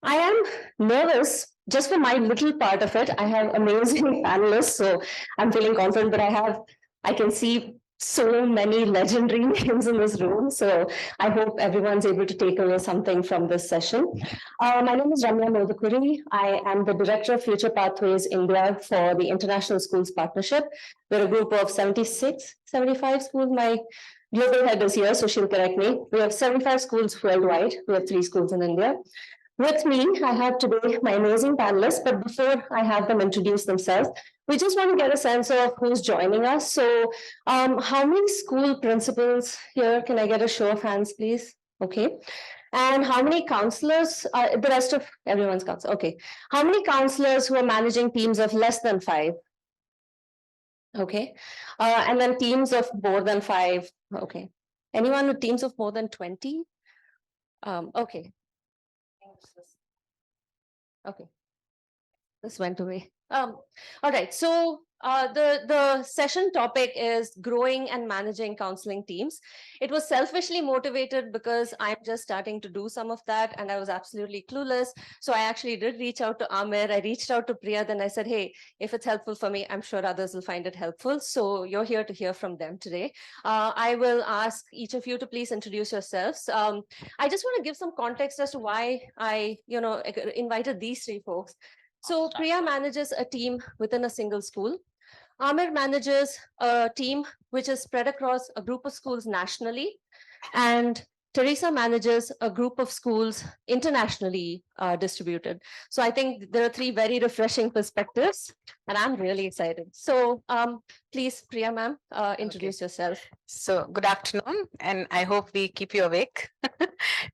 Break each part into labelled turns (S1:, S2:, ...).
S1: I am nervous just for my little part of it. I have amazing panelists, so I'm feeling confident, but I can see so many legendary names in this room. So I hope everyone's able to take away something from this session. My name is Ramya Modukuri. I am the Director of Future Pathways India for the International Schools Partnership. We're a group of 76, 75 schools. My global head is here, so she'll correct me. We have 75 schools worldwide. We have 3 schools in India. With me, I have today my amazing panelists, but before I have them introduce themselves, we just want to get a sense of who's joining us. So, how many school principals here? Can I get a show of hands, please? Okay. And how many counselors? The rest of everyone's counselor. Okay. How many counselors who are managing teams of less than 5? Okay. And then teams of more than 5. Okay. Anyone with teams of more than 20? Okay. Okay, this went away. All right, so the session topic is growing and managing counseling teams. It was selfishly motivated because I'm just starting to do some of that and I was absolutely clueless. So I actually did reach out to Amir, I reached out to Priya, then I said, hey, if it's helpful for me, I'm sure others will find it helpful. So you're here to hear from them today. I will ask each of you to please introduce yourselves. I just want to give some context as to why I invited these 3 folks. So Priya manages a team within a single school. Amir manages a team which is spread across a group of schools nationally. And Teresa manages a group of schools internationally distributed. So I think there are 3 very refreshing perspectives, and I'm really excited. So please, Priya ma'am, introduce yourself.
S2: So good afternoon, and I hope we keep you awake.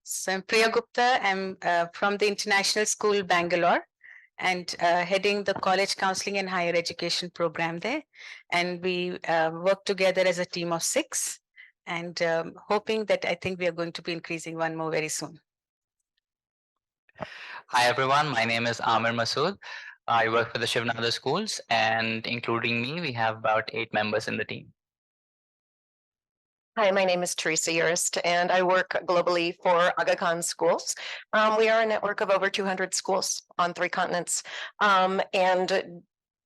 S2: So I'm Priya Gupta. I'm from the International School, Bangalore, and heading the college counseling and higher education program there. And we work together as a team of 6, and hoping that I think we are going to be increasing one more very soon.
S3: Hi everyone, my name is Amir Masood. I work for the Shivnada schools, and including me, we have about 8 members in the team.
S4: Hi, my name is Teresa Urist, and I work globally for Aga Khan Schools. We are a network of over 200 schools on 3 continents, and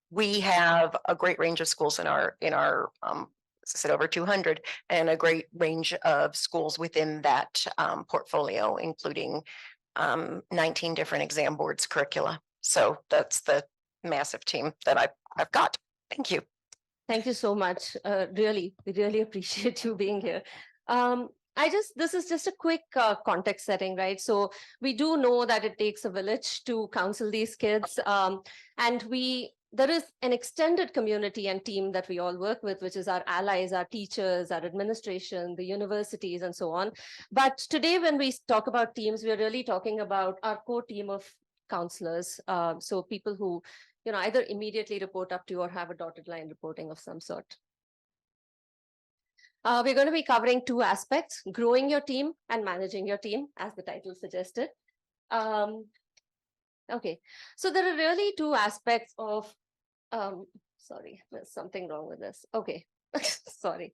S4: we have a great range of schools in our as I said, over 200, and a great range of schools within that portfolio, including 19 different exam boards curricula. So that's the massive team that I've got. Thank you.
S1: Thank you so much. We really appreciate you being here. This is just a quick context setting, right? So we do know that it takes a village to counsel these kids. And there is an extended community and team that we all work with, which is our allies, our teachers, our administration, the universities, and so on. But today, when we talk about teams, we're really talking about our core team of counselors. So people who either immediately report up to you or have a dotted line reporting of some sort. We're going to be covering 2 aspects, growing your team and managing your team, as the title suggested. Okay, so there are really 2 aspects of, sorry, there's something wrong with this. Okay, sorry.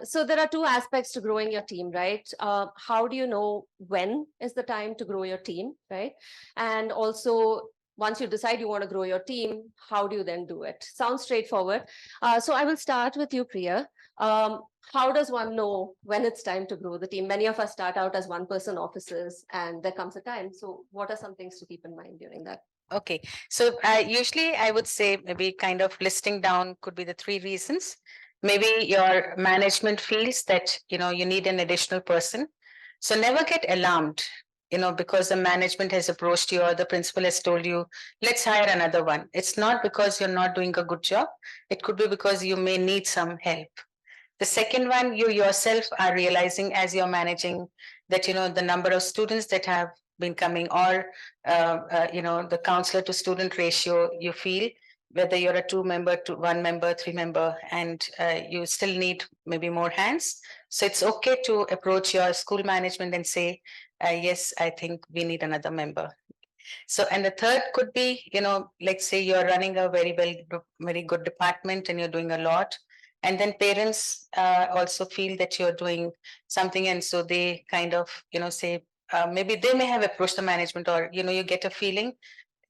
S1: So there are 2 aspects to growing your team, right? How do you know when is the time to grow your team, right? And also, once you decide you want to grow your team, how do you then do it? Sounds straightforward. So I will start with you, Priya. How does one know when it's time to grow the team? Many of us start out as 1-person offices, and there comes a time. So what are some things to keep in mind during that?
S2: Okay, so usually I would say maybe kind of listing down could be the 3 reasons. Maybe your management feels that you need an additional person. So never get alarmed, because the management has approached you or the principal has told you, let's hire another one. It's not because you're not doing a good job. It could be because you may need some help. The second one, you yourself are realizing as you're managing that, the number of students that have been coming, or, the counselor to student ratio, you feel whether you're a 2-member, 1-member, 3-member, and you still need maybe more hands. So it's okay to approach your school management and say, yes, I think we need another member. So, and the third could be, let's say you're running a very good department and you're doing a lot. And then parents also feel that you're doing something. And so they kind of, say, maybe they may have approached the management, or you get a feeling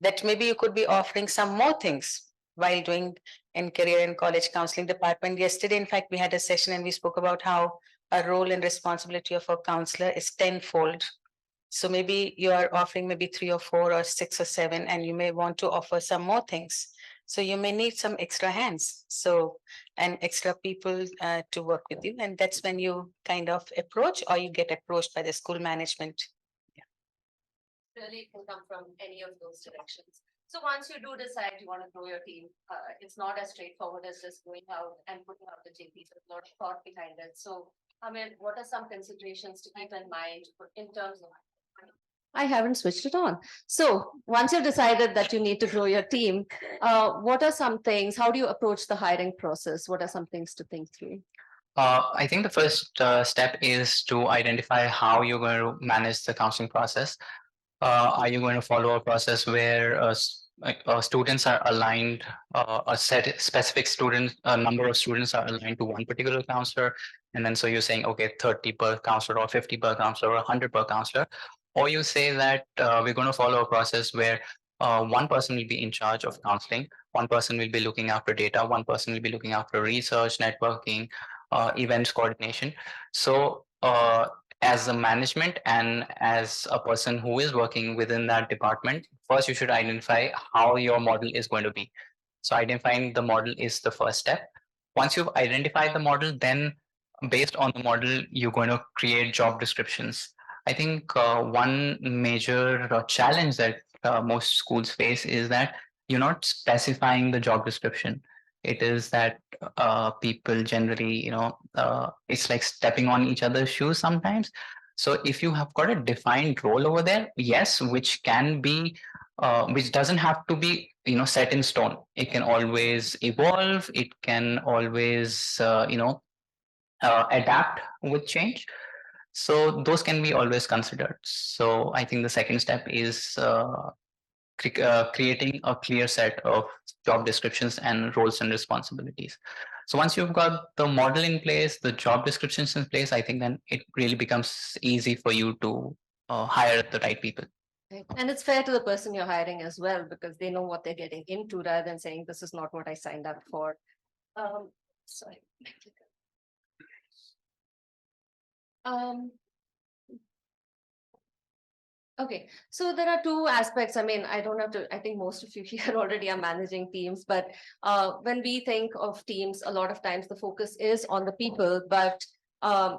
S2: that maybe you could be offering some more things while doing in career and college counseling department. Yesterday, in fact, we had a session and we spoke about how a role and responsibility of a counselor is tenfold. So maybe you are offering maybe 3 or 4 or 6 or 7, and you may want to offer some more things. So you may need some extra hands, and extra people to work with you. And that's when you kind of approach, or you get approached by the school management.
S1: Really, it can come from any of those directions. So once you do decide you want to grow your team, it's not as straightforward as just going out and putting out the JP. There's a lot of thought behind it. So, I mean, what are some considerations to keep in mind in terms of? I haven't switched it on. So once you've decided that you need to grow your team, what are some things? How do you approach the hiring process? What are some things to think through?
S3: I think the first step is to identify how you're going to manage the counseling process. Are you going to follow a process where students are aligned, a specific number of students are aligned to one particular counselor, and then so you're saying, okay, 30 per counselor or 50 per counselor or 100 per counselor, or you say that we're going to follow a process where one person will be in charge of counseling, one person will be looking after data, one person will be looking after research, networking, events coordination. So as a management and as a person who is working within that department, first you should identify how your model is going to be. So identifying the model is the first step. Once you've identified the model, then based on the model, you're going to create job descriptions. I think one major challenge that most schools face is that you're not specifying the job description. It is that people generally, it's like stepping on each other's shoes sometimes. So if you have got a defined role over there, yes, which can be, which doesn't have to be, set in stone. It can always evolve. It can always, adapt with change. So those can be always considered. So I think the second step is creating a clear set of job descriptions and roles and responsibilities. So once you've got the model in place, the job descriptions in place, I think then it really becomes easy for you to hire the right people.
S1: And it's fair to the person you're hiring as well, because they know what they're getting into rather than saying, this is not what I signed up for. Sorry. Okay, so there are two aspects. I mean, I don't have to, I think most of you here already are managing teams, but when we think of teams, a lot of times the focus is on the people, but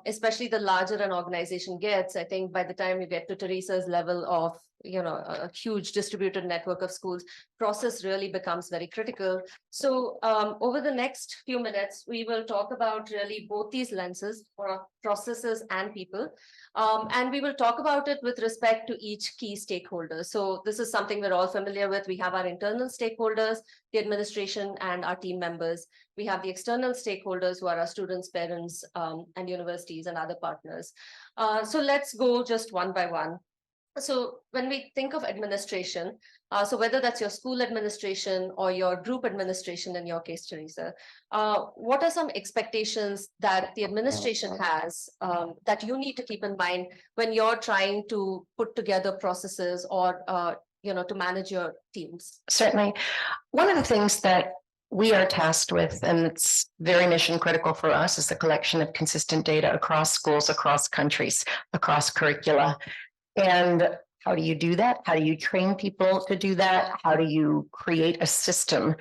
S1: especially the larger an organization gets, I think by the time you get to Teresa's level of, a huge distributed network of schools, process really becomes very critical. So over the next few minutes, we will talk about really both these lenses for processes and people. And we will talk about it with respect to each key stakeholder. So this is something we're all familiar with. We have our internal stakeholders, the administration, and our team members. We have the external stakeholders who are our students, parents, and universities and other partners. So let's go just one by one. So when we think of administration, so whether that's your school administration or your group administration, in your case, Teresa, what are some expectations that the administration has that you need to keep in mind when you're trying to put together processes or, to manage your teams?
S4: Certainly. One of the things that we are tasked with, and it's very mission critical for us, is the collection of consistent data across schools, across countries, across curricula. And how do you do that? How do you train people to do that? How do you create a system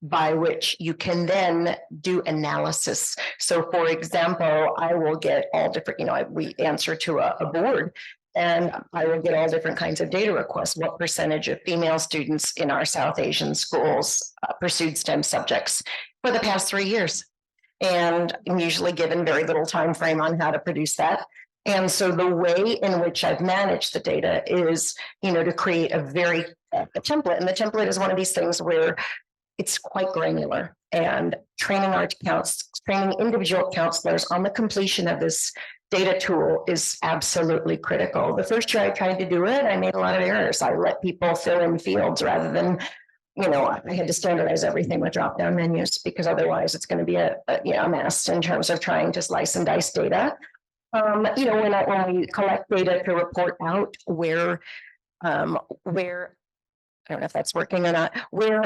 S4: by which you can then do analysis? So for example, I will get all different, we answer to a board, and I will get all different kinds of data requests. What percentage of female students in our South Asian schools pursued STEM subjects for the past 3 years? And I'm usually given very little time frame on how to produce that. And so the way in which I've managed the data is, to create a template. And the template is one of these things where it's quite granular, and training individual counselors on the completion of this data tool is absolutely critical. The first year I tried to do it, I made a lot of errors. I let people fill in fields rather than, I had to standardize everything with drop-down menus, because otherwise it's going to be a mess in terms of trying to slice and dice data. When we collect data to report out where I don't know if that's working or not, where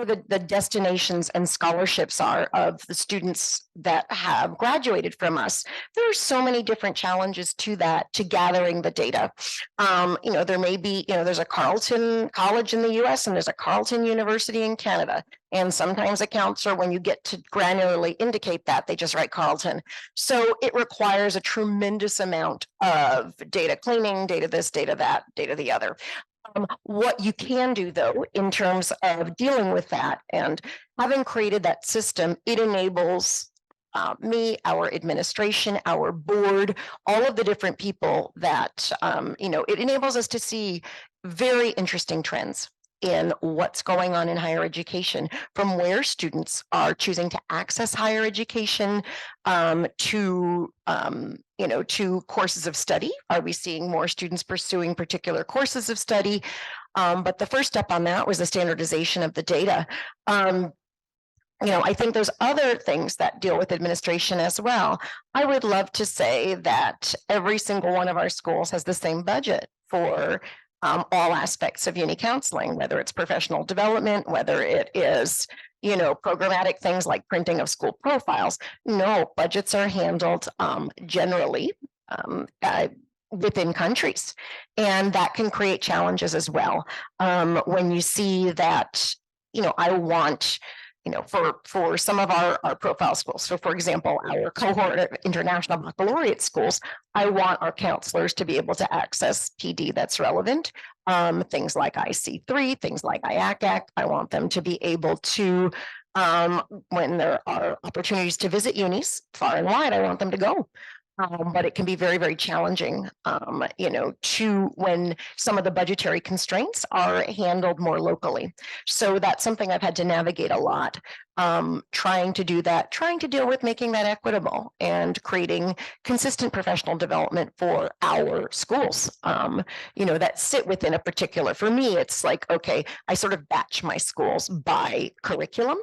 S4: the destinations and scholarships are of the students that have graduated from us. There are so many different challenges to that, to gathering the data. There may be, there's a Carleton College in the US and there's a Carleton University in Canada. And sometimes a counselor, when you get to granularly indicate that, they just write Carleton. So it requires a tremendous amount of data cleaning, data this, data that, data the other. What you can do, though, in terms of dealing with that and having created that system, it enables me, our administration, our board, all of the different people that, it enables us to see very interesting trends in what's going on in higher education, from where students are choosing to access higher education to courses of study. Are we seeing more students pursuing particular courses of study? But the first step on that was the standardization of the data. I think there's other things that deal with administration as well. I would love to say that every single one of our schools has the same budget for all aspects of uni counseling, whether it's professional development, whether it is, programmatic things like printing of school profiles. No, budgets are handled generally within countries, and that can create challenges as well. When you see that, I want, for some of our profile schools. So for example, our cohort of international baccalaureate schools, I want our counselors to be able to access PD that's relevant. Things like IC3, things like IACAC, I want them to be able to, when there are opportunities to visit unis far and wide, I want them to go. But it can be very, very challenging, when some of the budgetary constraints are handled more locally. So that's something I've had to navigate a lot, trying to do that, trying to deal with making that equitable and creating consistent professional development for our schools, that sit within a particular, for me, it's like, okay, I sort of batch my schools by curriculum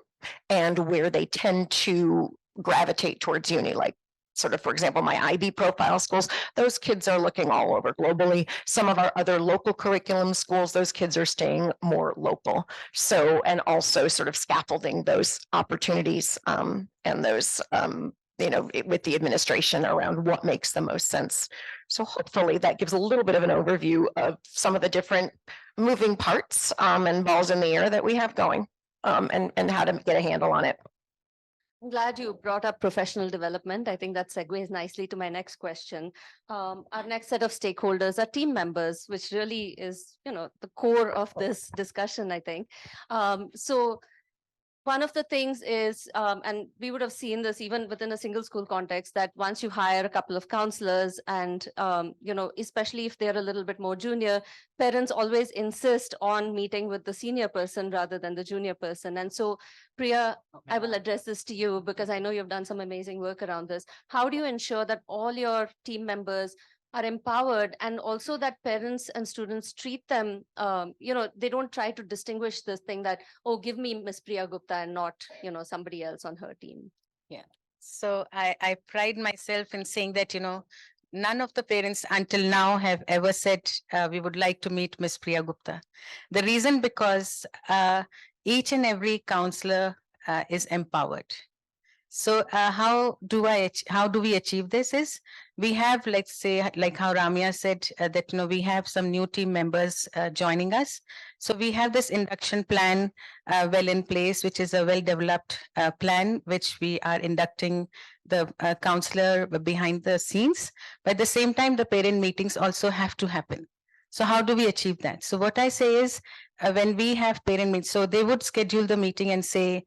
S4: and where they tend to gravitate towards uni, like sort of, for example, my IB profile schools, those kids are looking all over globally. Some of our other local curriculum schools, those kids are staying more local. So, and also sort of scaffolding those opportunities and those, with the administration around what makes the most sense. So hopefully that gives a little bit of an overview of some of the different moving parts and balls in the air that we have going and how to get a handle on it.
S1: I'm glad you brought up professional development. I think that segues nicely to my next question. Our next set of stakeholders are team members, which really is, the core of this discussion, I think. So one of the things is, and we would have seen this even within a single school context, that once you hire a couple of counselors and, especially if they're a little bit more junior, parents always insist on meeting with the senior person rather than the junior person. And so, Priya, I will address this to you because I know you've done some amazing work around this. How do you ensure that all your team members are empowered, and also that parents and students treat them, they don't try to distinguish this thing that, oh, give me Miss Priya Gupta and not, somebody else on her team?
S2: Yeah. So I pride myself in saying that, none of the parents until now have ever said, we would like to meet Miss Priya Gupta. The reason because each and every counselor is empowered. So how do we achieve this is we have, let's say, like how Ramya said, that, we have some new team members joining us. So we have this induction plan well in place, which is a well-developed plan, which we are inducting the counselor behind the scenes. But at the same time, the parent meetings also have to happen. So how do we achieve that? So what I say is when we have parent meetings, so they would schedule the meeting and say,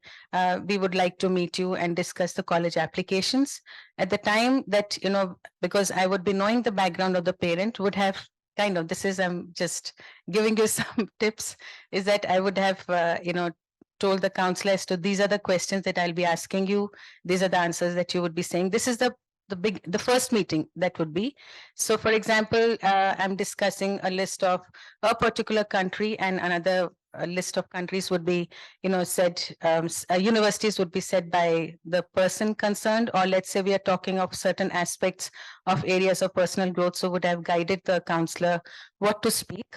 S2: we would like to meet you and discuss the college applications. At the time that, because I would be knowing the background of the parent, would have kind of, this is, I'm just giving you some tips, is that I would have, told the counselor as to these are the questions that I'll be asking you. These are the answers that you would be saying. This is the first meeting that would be. So for example, I'm discussing a list of a particular country and another a list of countries would be, said, universities would be said by the person concerned, or let's say we are talking of certain aspects of areas of personal growth, so would have guided the counselor what to speak.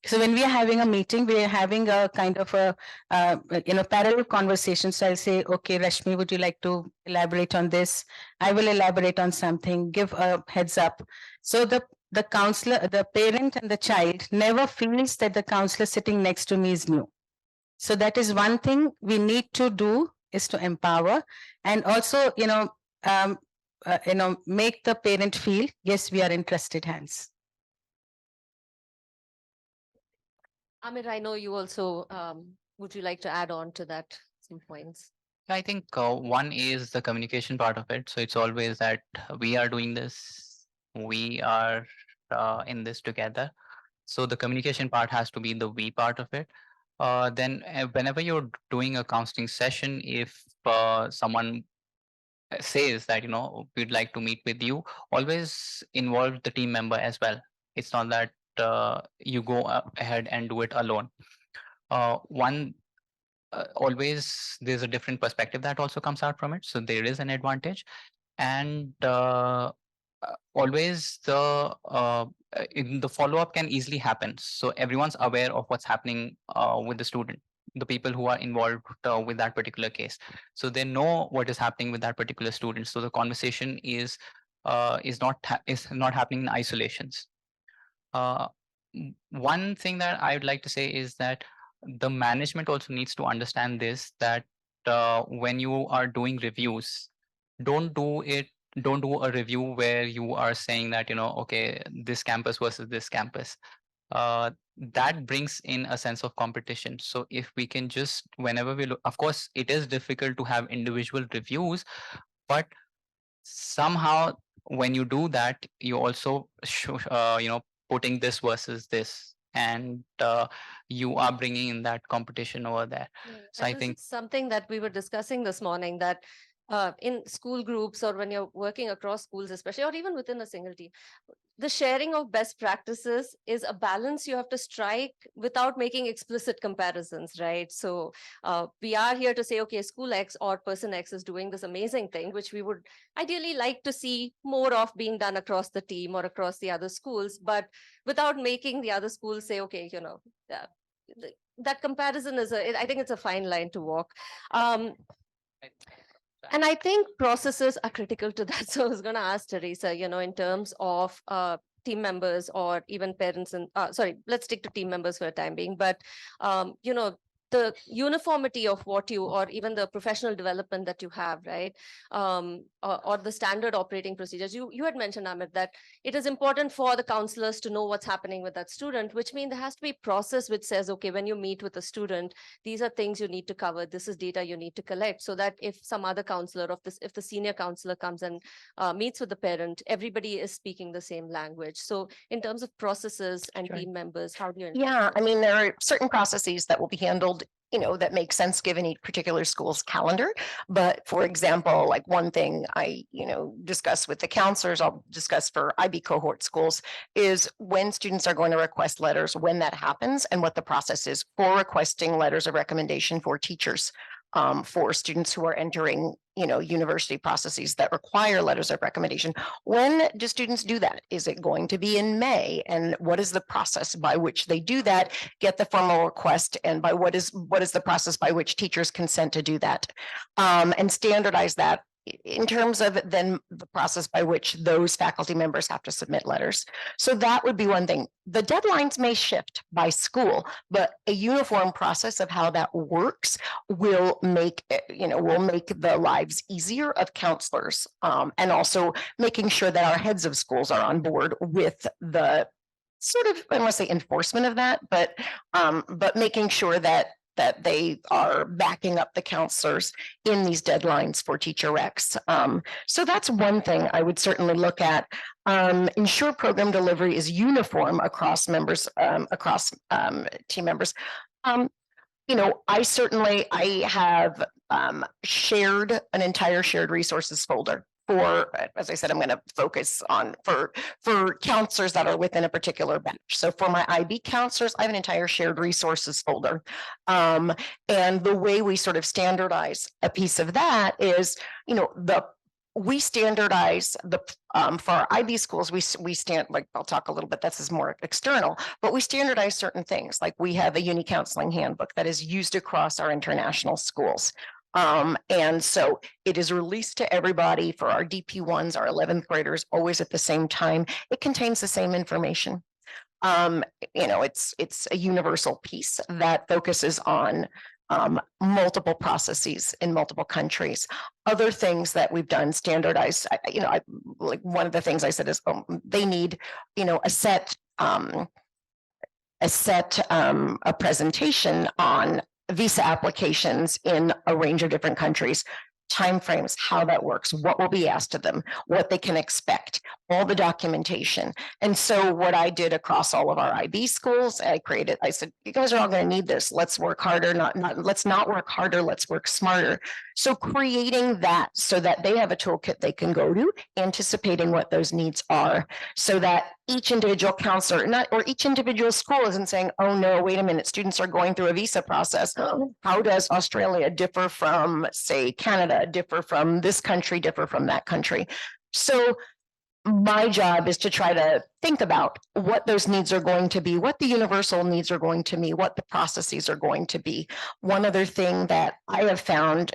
S2: So when we are having a meeting, we are having a kind of a, parallel conversation. So I'll say, okay, Rashmi, would you like to elaborate on this? I will elaborate on something, give a heads up. So the counselor, the parent and the child never feels that the counselor sitting next to me is new. So that is one thing we need to do, is to empower, and also, make the parent feel, yes, we are in trusted hands.
S1: Amir, I know you also, would you like to add on to that some points?
S3: I think one is the communication part of it. So it's always that we are doing this, we are in this together. So the communication part has to be the we part of it. Then whenever you're doing a counseling session, if someone says that, we'd like to meet with you, always involve the team member as well. It's not that you go ahead and do it alone. One always there's a different perspective that also comes out from it, so there is an advantage. And always in the follow-up can easily happen, so everyone's aware of what's happening with the student, the people who are involved with that particular case, so they know what is happening with that particular student, so the conversation is not happening in isolations. One thing that I would like to say is that the management also needs to understand this, that when you are doing reviews, don't do it don't do a review where you are saying that, okay, this campus versus this campus. That brings in a sense of competition. So if we can just, whenever we look, of course it is difficult to have individual reviews, but somehow when you do that, you also putting this versus this, and you are bringing in that competition over there. So I think
S1: something that we were discussing this morning, that in school groups, or when you're working across schools, especially, or even within a single team, the sharing of best practices is a balance you have to strike without making explicit comparisons, right? So we are here to say, okay, school X or person X is doing this amazing thing, which we would ideally like to see more of being done across the team or across the other schools, but without making the other schools say, okay, that comparison is I think it's a fine line to walk. And I think processes are critical to that. So I was going to ask Teresa, in terms of team members or even parents, and sorry, let's stick to team members for a time being, but the uniformity of what you, or even the professional development that you have, right? Or the standard operating procedures. You had mentioned, Amit, that it is important for the counselors to know what's happening with that student, which means there has to be a process which says, okay, when you meet with a student, these are things you need to cover. This is data you need to collect, so that if some other counselor if the senior counselor comes and meets with the parent, everybody is speaking the same language. So in terms of processes and team members, how do you?
S4: Yeah, I mean, there are certain processes that will be handled, that make sense given each particular school's calendar. But for example, like one thing I, discuss with the counselors, I'll discuss for IB cohort schools, is when students are going to request letters, when that happens, and what the process is for requesting letters of recommendation for teachers. For students who are entering, university processes that require letters of recommendation. When do students do that? Is it going to be in May? And what is the process by which they do that, get the formal request, and by what is the process by which teachers consent to do that? And standardize that in terms of then the process by which those faculty members have to submit letters. So that would be one thing. The deadlines may shift by school, but a uniform process of how that works will make the lives easier of counselors, and also making sure that our heads of schools are on board with the sort of, I don't want to say enforcement of that, but making sure that they are backing up the counselors in these deadlines for teacher recs. So that's one thing I would certainly look at. Ensure program delivery is uniform across members, team members. I have shared an entire shared resources folder for, as I said, I'm going to focus on for counselors that are within a particular batch. So for my IB counselors, I have an entire shared resources folder. And the way we sort of standardize a piece of that is, we standardize the for our IB schools, we stand, like I'll talk a little bit, this is more external, but we standardize certain things. Like we have a uni counseling handbook that is used across our international schools. And so it is released to everybody for our DP1s, our 11th graders, always at the same time. It contains the same information. It's a universal piece that focuses on multiple processes in multiple countries. Other things that we've done standardized, like one of the things I said is they need, a presentation on visa applications in a range of different countries, timeframes, how that works, what will be asked of them, what they can expect, all the documentation. And so what I did across all of our IB schools, I said, you guys are all going to need this. Let's work harder, let's not work harder, let's work smarter. So creating that so that they have a toolkit they can go to, anticipating what those needs are, so that each individual counselor, or each individual school isn't saying, oh no, wait a minute, students are going through a visa process. How does Australia differ from, say, Canada, differ from this country, differ from that country? So my job is to try to think about what those needs are going to be, what the universal needs are going to be, what the processes are going to be. One other thing that I have found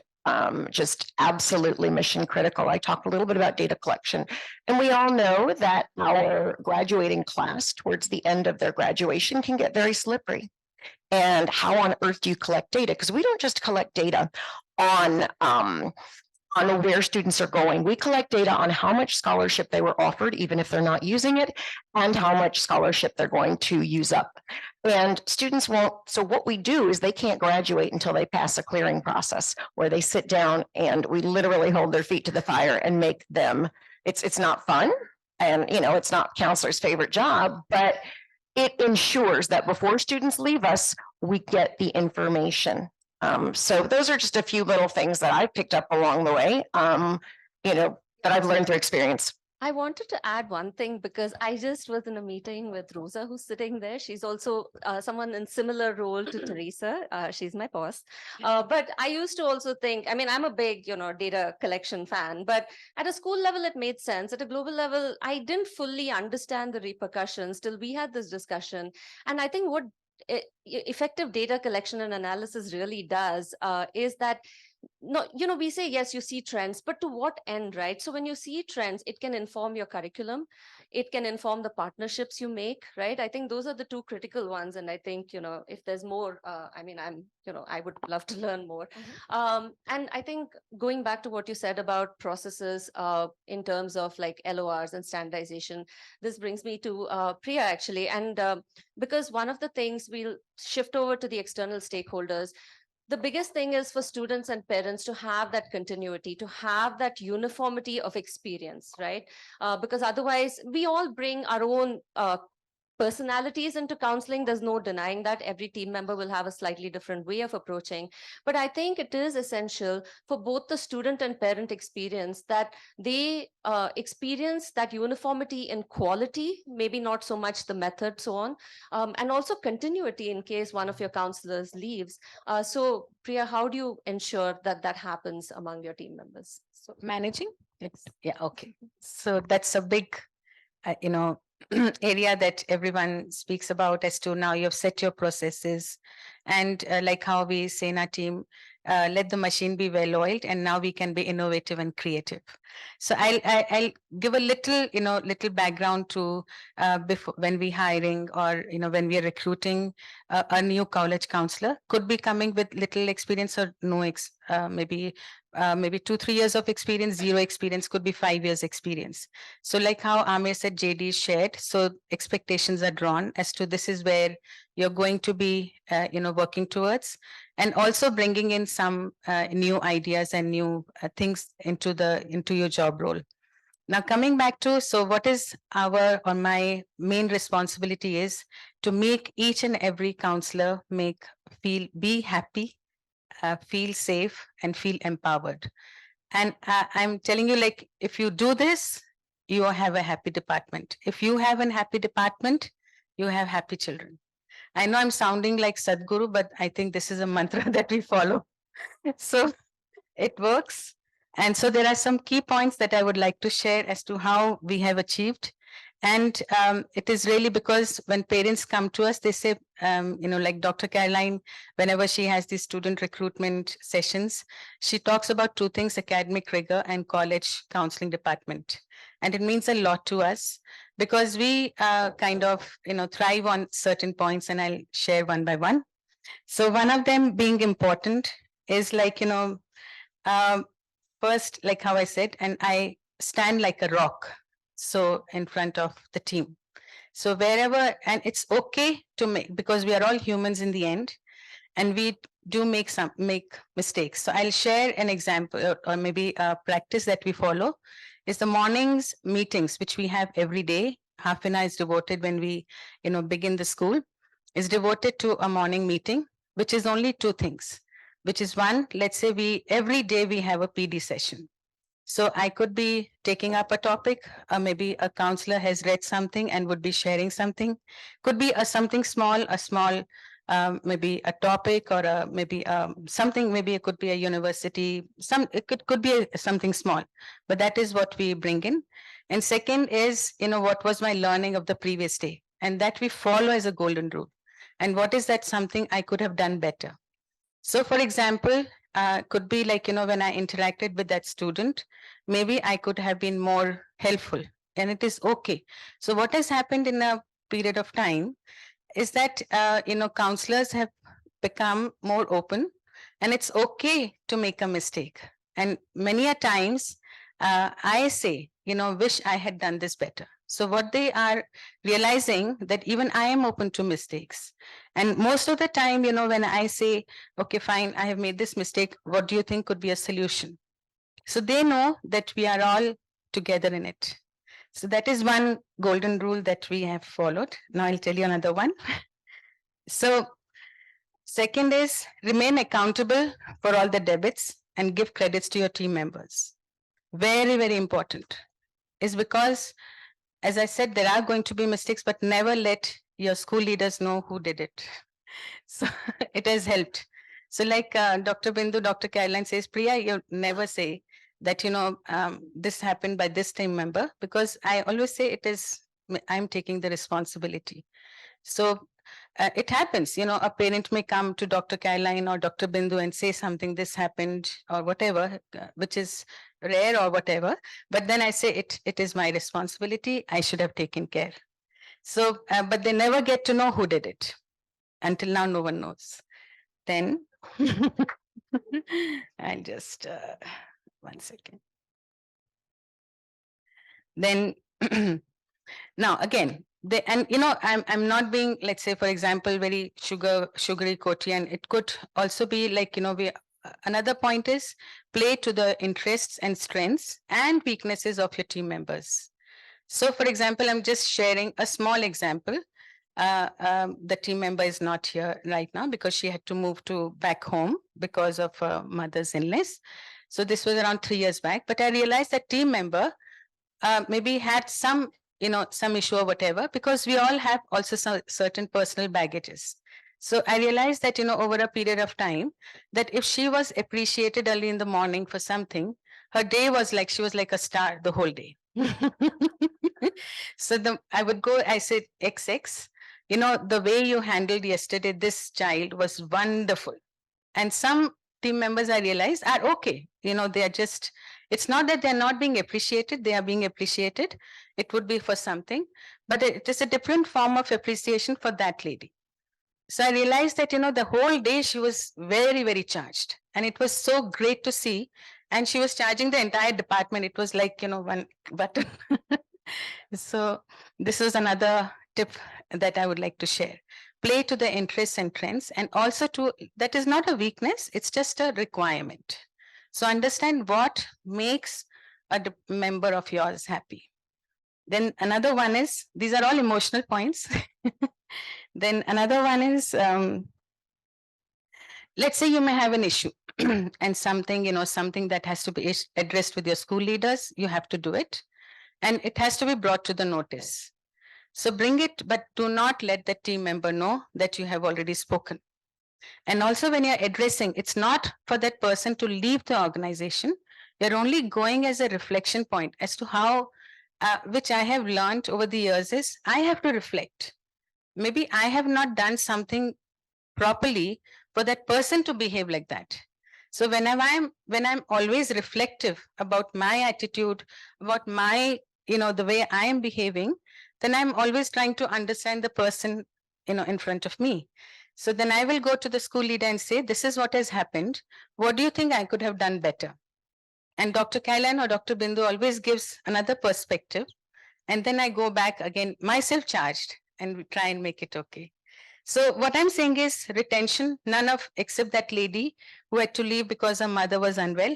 S4: just absolutely mission critical. I talked a little bit about data collection, and we all know that our graduating class towards the end of their graduation can get very slippery. And how on earth do you collect data? Because we don't just collect data on where students are going. We collect data on how much scholarship they were offered, even if they're not using it, and how much scholarship they're going to use up. And students won't, so what we do is they can't graduate until they pass a clearing process where they sit down and we literally hold their feet to the fire and make them, it's not fun. And, it's not counselor's favorite job, but it ensures that before students leave us, we get the information. So those are just a few little things that I picked up along the way, that I've learned through experience.
S1: I wanted to add one thing because I just was in a meeting with Rosa, who's sitting there. She's also someone in similar role to Teresa. She's my boss. But I used to also think, I'm a big, data collection fan, but at a school level, it made sense. At a global level, I didn't fully understand the repercussions till we had this discussion. And I think what effective data collection and analysis really does is that we say, yes, you see trends, but to what end, right? So when you see trends, it can inform your curriculum. It can inform the partnerships you make, right? I think those are the two critical ones. And I think, if there's more, I would love to learn more. And I think going back to what you said about processes in terms of like LORs and standardization, this brings me to Priya actually. And because one of the things we'll shift over to the external stakeholders, the biggest thing is for students and parents to have that continuity, to have that uniformity of experience, right? Because otherwise, we all bring our own personalities into counseling. There's no denying that every team member will have a slightly different way of approaching. But I think it is essential for both the student and parent experience that they experience that uniformity in quality, maybe not so much the method, so on, and also continuity in case one of your counselors leaves. So Priya, how do you ensure that that happens among your team members?
S2: So managing? Yeah, okay. So that's a big, area that everyone speaks about as to now you've set your processes and like how we say in our team, let the machine be well oiled and now we can be innovative and creative. So I'll give a little, little background to before when we hiring or, when we are recruiting a new college counselor, could be coming with little experience or no, maybe 2-3 years of experience, 0 experience, could be 5 years experience. So like how Amir said, JD shared, so expectations are drawn as to this is where you're going to be, working towards, and also bringing in some new ideas and new things into your job role. Now coming back to, so what is my main responsibility is to make each and every counselor be happy, feel safe and feel empowered. And I'm telling you, like, if you do this, you have a happy department. If you have a happy department, you have happy children. I know I'm sounding like Sadhguru, but I think this is a mantra that we follow. So it works. And so there are some key points that I would like to share as to how we have achieved. And it is really because when parents come to us, they say, like Dr. Caroline, whenever she has these student recruitment sessions, she talks about two things, academic rigor and college counseling department. And it means a lot to us because we kind of, thrive on certain points, and I'll share one by one. So one of them being important is like, first, like how I said, and I stand like a rock. So in front of the team. So wherever, and it's okay to make, because we are all humans in the end, and we do make mistakes. So I'll share an example or maybe a practice that we follow is the mornings meetings, which we have every day. Half an hour is devoted when we, begin the school, is devoted to a morning meeting, which is only two things, which is one, let's say every day we have a PD session. So I could be taking up a topic, maybe a counselor has read something and would be sharing something. Could be something small, maybe a topic or maybe something, maybe it could be a university, it could be something small, but that is what we bring in. And second is, what was my learning of the previous day? And that we follow as a golden rule. And what is that something I could have done better? So for example, could be like, when I interacted with that student, maybe I could have been more helpful, and it is okay. So what has happened in a period of time is that, counselors have become more open, and it's okay to make a mistake. And many a times I say, wish I had done this better. So what they are realizing that even I am open to mistakes. And most of the time, when I say, okay, fine, I have made this mistake, what do you think could be a solution? So they know that we are all together in it. So that is one golden rule that we have followed. Now I'll tell you another one. So second is remain accountable for all the debits and give credits to your team members. Very, very important. Is because, as I said, there are going to be mistakes, but never let your school leaders know who did it. So it has helped. So like Dr. Bindu, Dr. Caroline says, Priya, you never say that, this happened by this team member, because I always say I'm taking the responsibility. So it happens, a parent may come to Dr. Caroline or Dr. Bindu and say something, this happened or whatever, which is rare or whatever. But then I say it is my responsibility. I should have taken care. So, but they never get to know who did it. Until now, no one knows. Then I'll just 1 second. Then now again, and I'm not being, let's say, for example, very sugary coaty, and it could also be like, another point is play to the interests and strengths and weaknesses of your team members. So for example, I'm just sharing a small example. The team member is not here right now because she had to move back home because of mother's illness. So this was around 3 years back, but I realized that team member maybe had some issue or whatever, because we all have also some certain personal baggages. So I realized that, over a period of time, that if she was appreciated early in the morning for something, her day was like, she was like a star the whole day. So I would go, I said, XX, the way you handled yesterday, this child was wonderful. And some team members, I realized, are okay. They are just, it's not that they're not being appreciated, they are being appreciated. It would be for something, but it is a different form of appreciation for that lady. So I realized that, the whole day she was very, very charged. And it was so great to see. And she was charging the entire department. It was like, one button. So this is another tip that I would like to share. Play to the interests and trends, and also that is not a weakness, it's just a requirement. So understand what makes a member of yours happy. Then another one is, these are all emotional points. Then another one is, let's say you may have an issue and something, something that has to be addressed with your school leaders, you have to do it. And it has to be brought to the notice. So bring it, but do not let the team member know that you have already spoken. And also when you're addressing, it's not for that person to leave the organization. You're only going as a reflection point as to how, which I have learned over the years is I have to reflect. Maybe I have not done something properly for that person to behave like that. So when I'm always reflective about my attitude, about my, the way I am behaving, then I'm always trying to understand the person, in front of me. So then I will go to the school leader and say, this is what has happened. What do you think I could have done better? And Dr. Kailan or Dr. Bindu always gives another perspective. And then I go back again, myself charged, and we try and make it okay. So what I'm saying is retention, none of, except that lady who had to leave because her mother was unwell.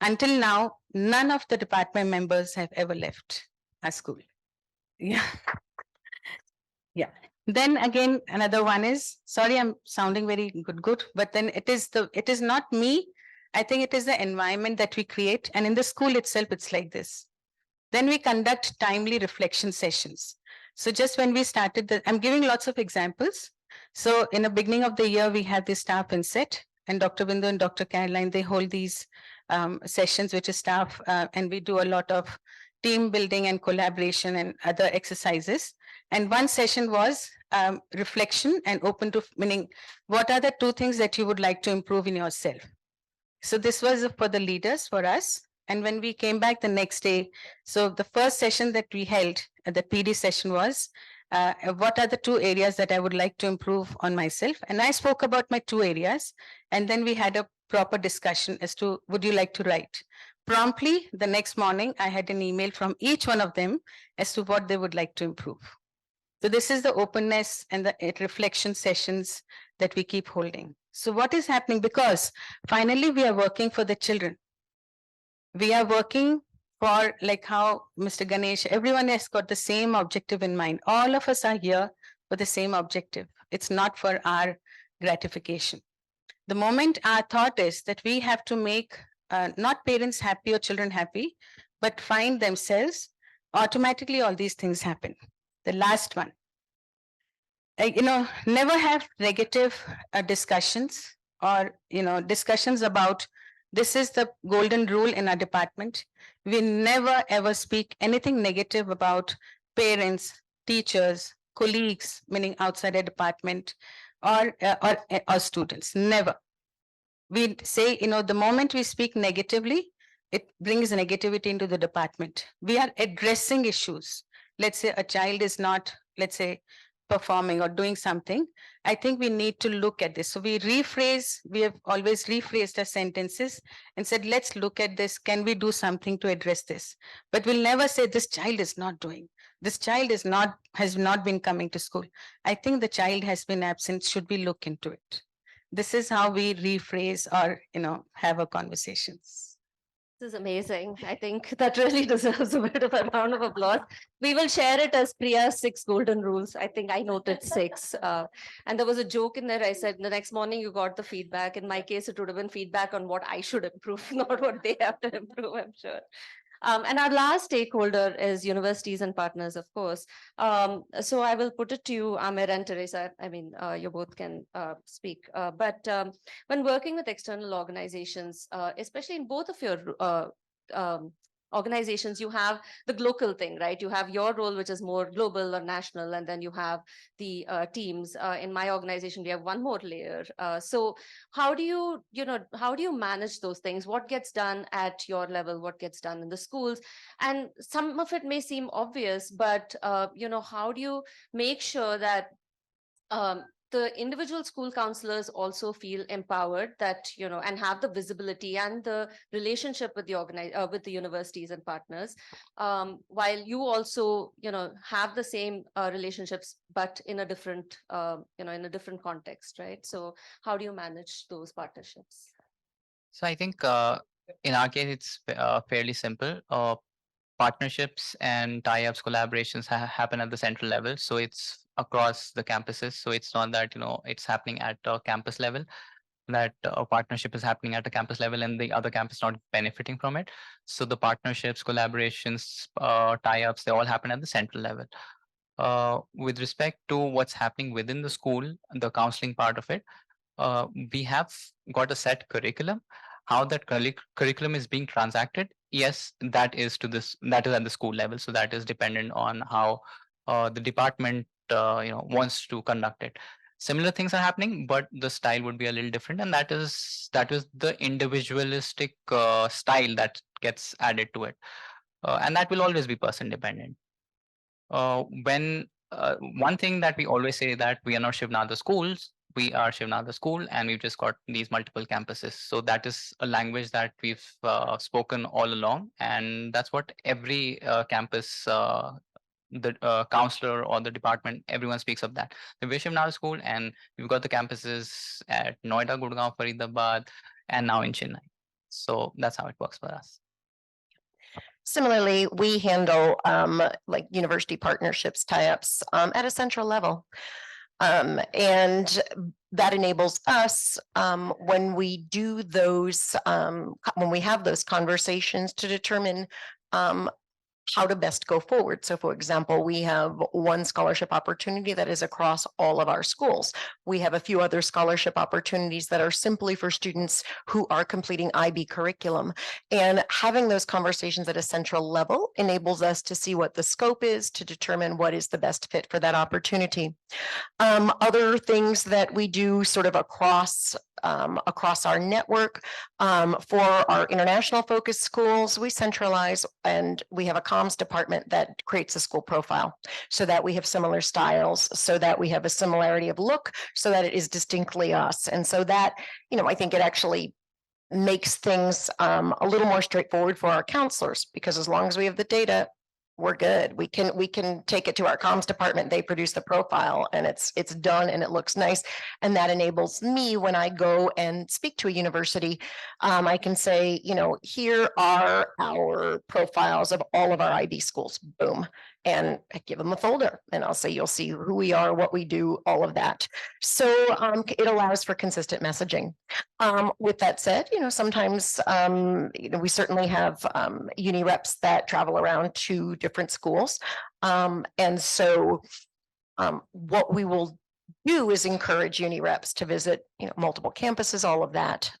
S2: Until now, none of the department members have ever left our school. Yeah. Yeah. Then again, another one is, sorry, I'm sounding very good, but then it is not me. I think it is the environment that we create. And in the school itself, it's like this. Then we conduct timely reflection sessions. So just when we started, I'm giving lots of examples. So in the beginning of the year, we have this staff inset, and Dr. Bindu and Dr. Caroline, they hold these sessions, which is staff, and we do a lot of team building and collaboration and other exercises. And one session was reflection and open to, meaning what are the 2 things that you would like to improve in yourself? So this was for the leaders, for us. And when we came back the next day, so the first session that we held, the PD session was, what are the 2 areas that I would like to improve on myself? And I spoke about my 2 areas. And then we had a proper discussion as to, would you like to write? Promptly, the next morning, I had an email from each one of them as to what they would like to improve. So this is the openness and the reflection sessions that we keep holding. So what is happening? Because finally we are working for the children. We are working for, like how Mr. Ganesh, everyone has got the same objective in mind. All of us are here for the same objective. It's not for our gratification. The moment our thought is that we have to make not parents happy or children happy, but find themselves, automatically all these things happen. The last one, never have negative discussions or, discussions about this is the golden rule in our department. We never ever speak anything negative about parents, teachers, colleagues, meaning outside a department, or students. Never. We say, the moment we speak negatively, it brings negativity into the department. We are addressing issues. Let's say a child is not, let's say, performing or doing something. I think we need to look at this. So we have always rephrased our sentences and said, let's look at this. Can we do something to address this? But we'll never say this child is not doing. This child has not been coming to school. I think the child has been absent. Should we look into it? This is how we rephrase or, have a conversations.
S1: This is amazing. I think that really deserves a bit of a round of applause. We will share it as Priya's 6 golden rules. I think I noted 6. And there was a joke in there. I said, the next morning you got the feedback. In my case, it would have been feedback on what I should improve, not what they have to improve, I'm sure. And our last stakeholder is universities and partners, of course. So I will put it to you, Amir and Teresa. I mean, you both can speak. But when working with external organizations, especially in both of your organizations, you have the global thing, right? You have your role, which is more global or national, and then you have the teams. In my organization, we have one more layer. So how do you manage those things? What gets done at your level? What gets done in the schools? And some of it may seem obvious, but how do you make sure that the individual school counselors also feel empowered, that and have the visibility and the relationship with the with the universities and partners, while you also have the same relationships, but in a different in a different context, right? So how do you manage those partnerships?
S3: So I think in our case, it's fairly simple. Partnerships and tie-ups, collaborations happen at the central level. So it's across the campuses. So it's not that, it's happening at a campus level. that a partnership is happening at a campus level and the other campus not benefiting from it. So the partnerships, collaborations, tie-ups, they all happen at the central level. With respect to what's happening within the school, the counseling part of it, we have got a set curriculum. How that curriculum is being transacted, yes, that is that is at the school level. So that is dependent on how the department wants to conduct it. Similar things are happening, but the style would be a little different, and that is the individualistic style that gets added to it, and that will always be person dependent. When One thing that we always say that we are not Shivnada schools, we are Shivnada school, and we've just got these multiple campuses. So that is a language that we've spoken all along, and that's what every campus, the counselor or the department, everyone speaks of that. The we're Shivnada school, and we've got the campuses at Noida, Gurgaon, Faridabad, and now in Chennai. So that's how it works for us.
S4: Similarly, we handle like university partnerships, tie-ups at a central level. And that enables us when we do those, when we have those conversations to determine how to best go forward. So for example, we have one scholarship opportunity that is across all of our schools. We have a few other scholarship opportunities that are simply for students who are completing IB curriculum. And having those conversations at a central level enables us to see what the scope is, to determine what is the best fit for that opportunity. Other things that we do sort of across our network, for our international focused schools, we centralize and we have a comms department that creates a school profile so that we have similar styles, so that we have a similarity of look, so that it is distinctly us. And so that, I think it actually makes things a little more straightforward for our counselors, because as long as we have the data, we're good. We can take it to our comms department. They produce the profile and it's done and it looks nice. And that enables me, when I go and speak to a university, I can say, here are our profiles of all of our IB schools. Boom. And I give them a folder and I'll say, you'll see who we are, what we do, all of that. So it allows for consistent messaging. With that said, sometimes, we certainly have uni reps that travel around to different schools. And so what we will do is encourage uni reps to visit, multiple campuses, all of that.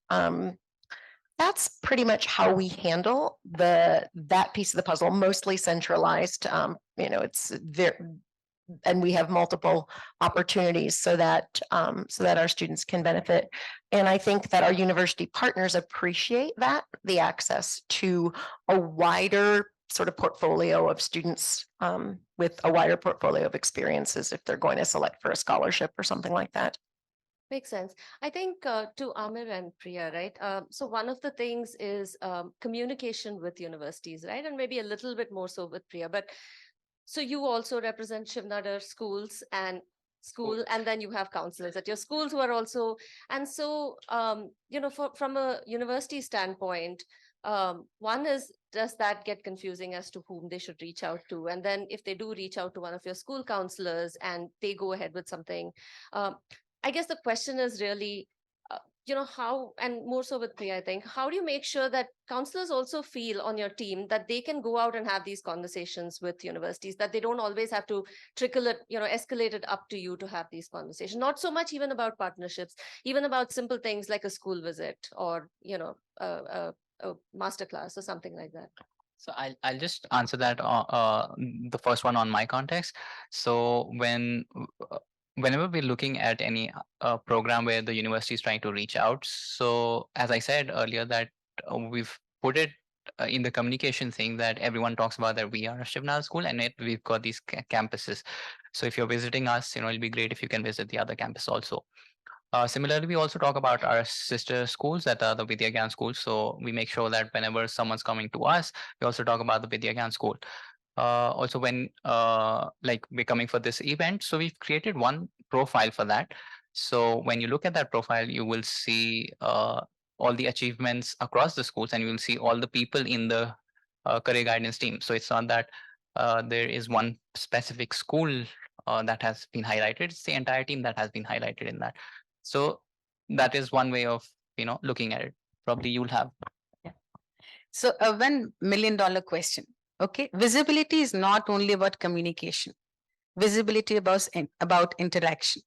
S4: That's pretty much how we handle that piece of the puzzle, mostly centralized. It's there, and we have multiple opportunities so that our students can benefit. And I think that our university partners appreciate that, the access to a wider sort of portfolio of students with a wider portfolio of experiences if they're going to select for a scholarship or something like that.
S1: Makes sense. I think to Amir and Priya, right? So one of the things is communication with universities, right? And maybe a little bit more so with Priya, but so you also represent Shivnadar schools and then you have counselors at your schools who are also, and so, from a university standpoint, one is, does that get confusing as to whom they should reach out to? And then if they do reach out to one of your school counselors and they go ahead with something, I guess the question is really, how, and more so with Priya, I think, how do you make sure that counselors also feel on your team that they can go out and have these conversations with universities, that they don't always have to trickle it, escalate it up to you to have these conversations? Not so much even about partnerships, even about simple things like a school visit or, a masterclass or something like that.
S3: So I'll just answer that the first one on my context. So whenever we're looking at any program where the university is trying to reach out, so as I said earlier, that we've put it in the communication thing that everyone talks about, that we are a Shivnal school and we've got these campuses. So if you're visiting us, it'll be great if you can visit the other campus also. Similarly, we also talk about our sister schools that are the Vidya Gyan schools. So we make sure that whenever someone's coming to us, we also talk about the Vidya Gyan school. Also, when like we're coming for this event, so we've created one profile for that. So when you look at that profile, you will see all the achievements across the schools, and you will see all the people in the career guidance team. So it's not that there is one specific school that has been highlighted; it's the entire team that has been highlighted in that. So that is one way of looking at it. Probably you'll have.
S2: So a $1 million question. Okay, visibility is not only about communication. Visibility about interaction.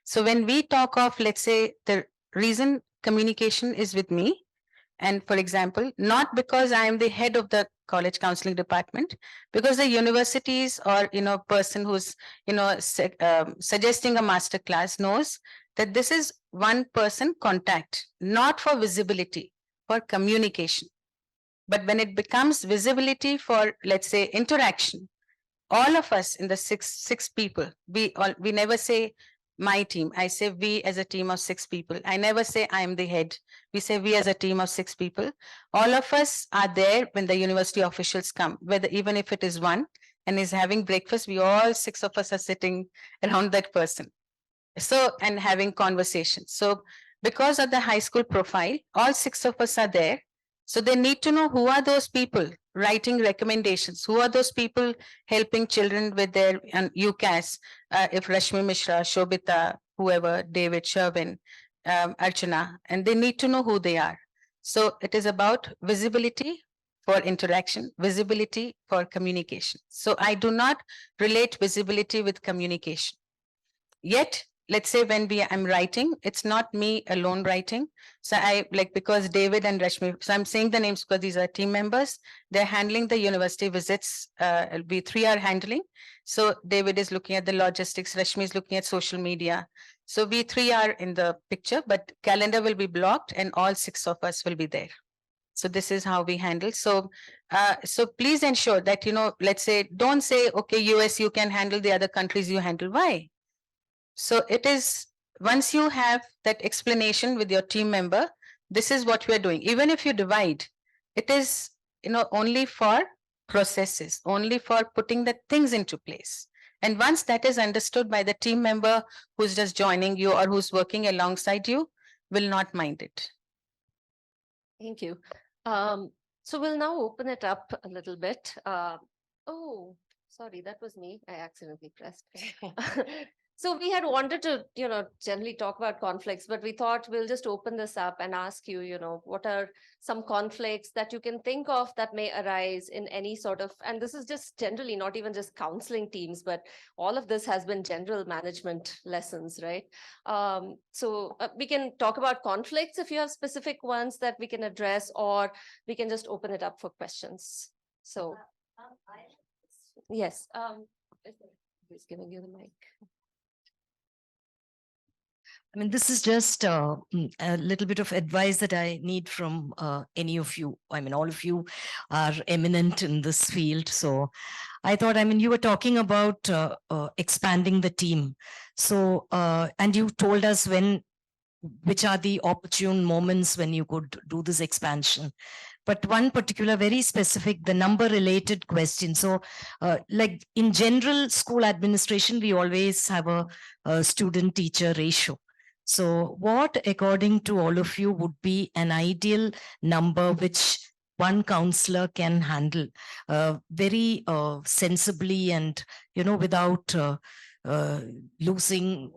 S2: So when we talk of, let's say, the reason communication is with me, and for example, not because I am the head of the college counseling department, because the universities or person who's suggesting a master class knows that this is one person contact, not for visibility, for communication. But when it becomes visibility for, let's say, interaction, all of us in the six people, we never say my team. I say we as a team of 6 people. I never say I am the head. We say we as a team of 6 people. All of us are there when the university officials come, whether even if it is one and is having breakfast, we all 6 of us are sitting around that person. So, and having conversations. So because of the high school profile, all 6 of us are there. So they need to know who are those people writing recommendations, who are those people helping children with their UCAS, if Rashmi Mishra, Shobita, whoever, David, Sherwin, Archana, and they need to know who they are. So it is about visibility for interaction, visibility for communication. So I do not relate visibility with communication. Yet, let's say when I'm writing, it's not me alone writing. So I like, because David and Rashmi, so I'm saying the names because these are team members. They're handling the university visits. We 3 are handling. So David is looking at the logistics. Rashmi is looking at social media. So we 3 are in the picture, but calendar will be blocked and all 6 of us will be there. So this is how we handle. So, so please ensure that, let's say, don't say, okay, US, you can handle, the other countries you handle. Why? So it is, once you have that explanation with your team member, this is what we're doing. Even if you divide, it is only for processes, only for putting the things into place. And once that is understood by the team member who's just joining you or who's working alongside you, will not mind it.
S1: Thank you. So we'll now open it up a little bit. Oh, sorry, that was me. I accidentally pressed. So we had wanted to, generally talk about conflicts, but we thought we'll just open this up and ask you, what are some conflicts that you can think of that may arise in any sort of, and this is just generally not even just counseling teams, but all of this has been general management lessons, right? So we can talk about conflicts if you have specific ones that we can address, or we can just open it up for questions. So, yes, who's giving you the mic?
S5: I mean, this is just a little bit of advice that I need from any of you. I mean, all of you are eminent in this field. So I thought, I mean, you were talking about expanding the team. So, and you told us which are the opportune moments when you could do this expansion. But one particular very specific, the number related question. So like in general school administration, we always have a student teacher ratio. So what, according to all of you, would be an ideal number which one counselor can handle very sensibly and, without losing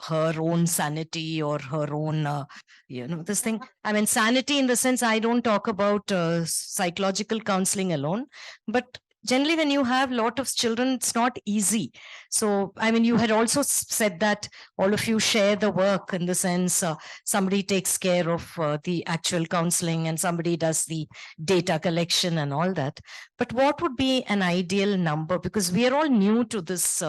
S5: her own sanity or her own, this thing. I mean, sanity in the sense, I don't talk about psychological counseling alone, but generally when you have a lot of children, it's not easy. So, I mean, you had also said that all of you share the work in the sense somebody takes care of the actual counseling and somebody does the data collection and all that. But what would be an ideal number? Because we are all new to this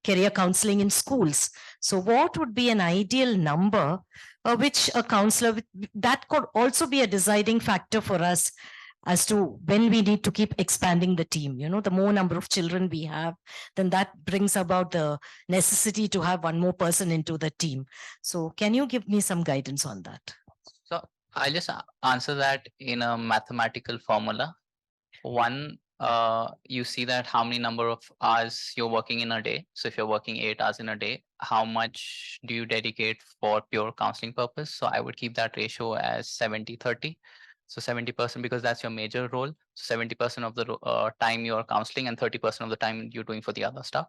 S5: career counseling in schools. So what would be an ideal number which a counselor, that could also be a deciding factor for us as to when we need to keep expanding the team. The more number of children we have, then that brings about the necessity to have one more person into the team. So can you give me some guidance on that?
S3: So I'll just answer that in a mathematical formula. One, you see that how many number of hours you're working in a day. So if you're working 8 hours in a day, how much do you dedicate for pure counseling purpose? So I would keep that ratio as 70-30. So 70%, because that's your major role. So 70% of the time you're counseling and 30% of the time you're doing for the other stuff.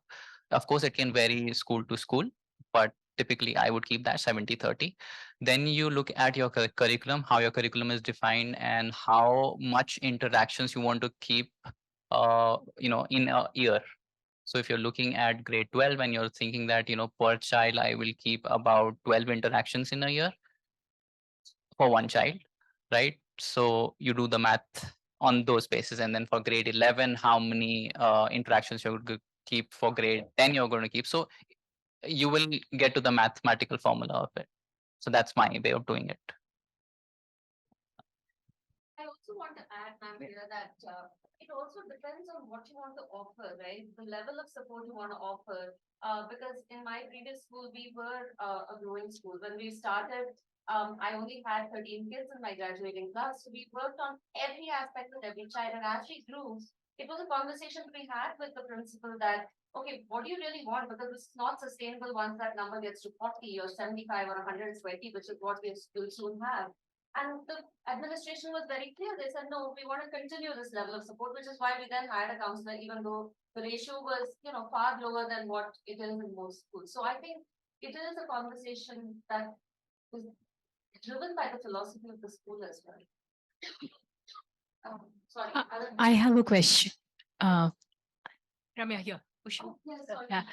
S3: Of course, it can vary school to school, but typically I would keep that 70-30. Then you look at your curriculum, how your curriculum is defined, and how much interactions you want to keep in a year. So if you're looking at grade 12 and you're thinking that, per child, I will keep about 12 interactions in a year for one child, right? So you do the math on those bases. And then for grade 11, how many interactions you would keep for grade 10 you're going to keep. So you will get to the mathematical formula of it. So that's my way of doing it.
S1: I also want to add, ma'am, here that it also depends on what you want to offer, right? The level of support you want to offer. Because in my previous school, we were a growing school. When we started, I only had 13 kids in my graduating class. So we worked on every aspect with every child. And as we grew, it was a conversation we had with the principal that, okay, what do you really want? Because it's not sustainable once that number gets to 40 or 75 or 120, which is what we will soon have. And the administration was very clear. They said, no, we want to continue this level of support, which is why we then hired a counselor, even though the ratio was, far lower than what it is in most schools. So I think it is a conversation that is driven by the philosophy of the school as well. Sorry.
S6: I have a question. Ramya here.
S1: Oh, yes, sorry.
S6: Yeah.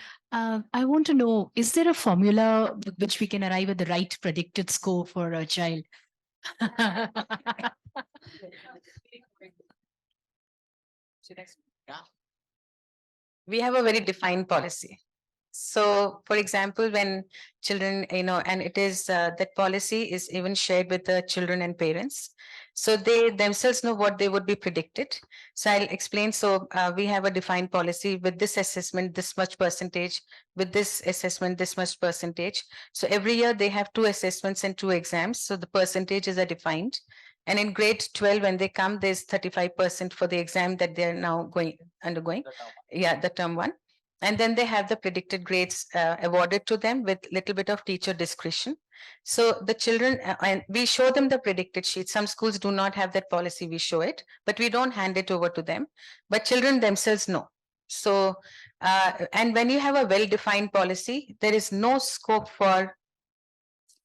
S6: I want to know, is there a formula with which we can arrive at the right predicted score for a child?
S2: We have a very defined policy. So, for example, when children, and it is that policy is even shared with the children and parents. So they themselves know what they would be predicted. So I'll explain. So we have a defined policy with this assessment, this much percentage, with this assessment, this much percentage. So every year they have 2 assessments and 2 exams. So the percentages are defined. And in grade 12, when they come, there's 35% for the exam that they're now undergoing. Yeah, the term 1. And then they have the predicted grades awarded to them with little bit of teacher discretion. So the children, and we show them the predicted sheet. Some schools do not have that policy, we show it, but we don't hand it over to them. But children themselves know. So, and when you have a well-defined policy, there is no scope for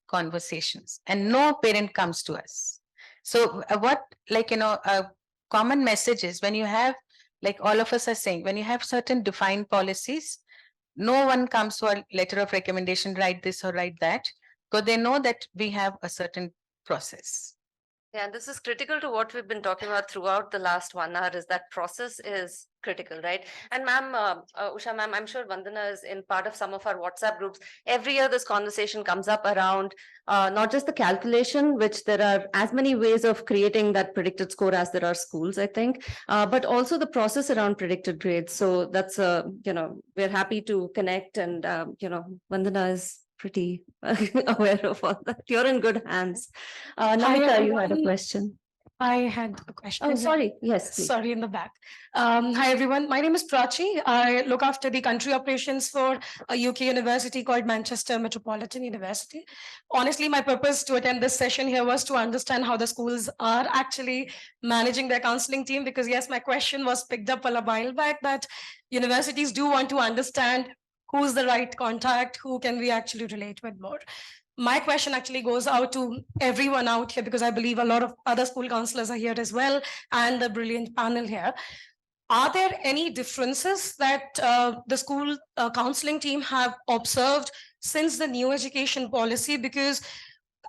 S2: conversations and no parent comes to us. So what, common message is when you have, like all of us are saying, when you have certain defined policies, no one comes for a letter of recommendation, write this or write that, because they know that we have a certain process.
S1: Yeah, this is critical to what we've been talking about throughout the last 1 hour is that process is critical, right? And ma'am, Usha ma'am, I'm sure Vandana is in part of some of our WhatsApp groups. Every year this conversation comes up around not just the calculation, which there are as many ways of creating that predicted score as there are schools, I think, but also the process around predicted grades. So that's, we're happy to connect and, Vandana is pretty aware of all that. You're in good hands. Namita, you had a question.
S6: I had a question.
S1: Oh, sorry. Yes, please.
S6: Sorry, in the back. Hi, everyone. My name is Prachi. I look after the country operations for a UK university called Manchester Metropolitan University. Honestly, my purpose to attend this session here was to understand how the schools are actually managing their counseling team. Because yes, my question was picked up a while back that universities do want to understand who's the right contact, who can we actually relate with more. My question actually goes out to everyone out here because I believe a lot of other school counselors are here as well and the brilliant panel here. Are there any differences that the school counseling team have observed since the new education policy? Because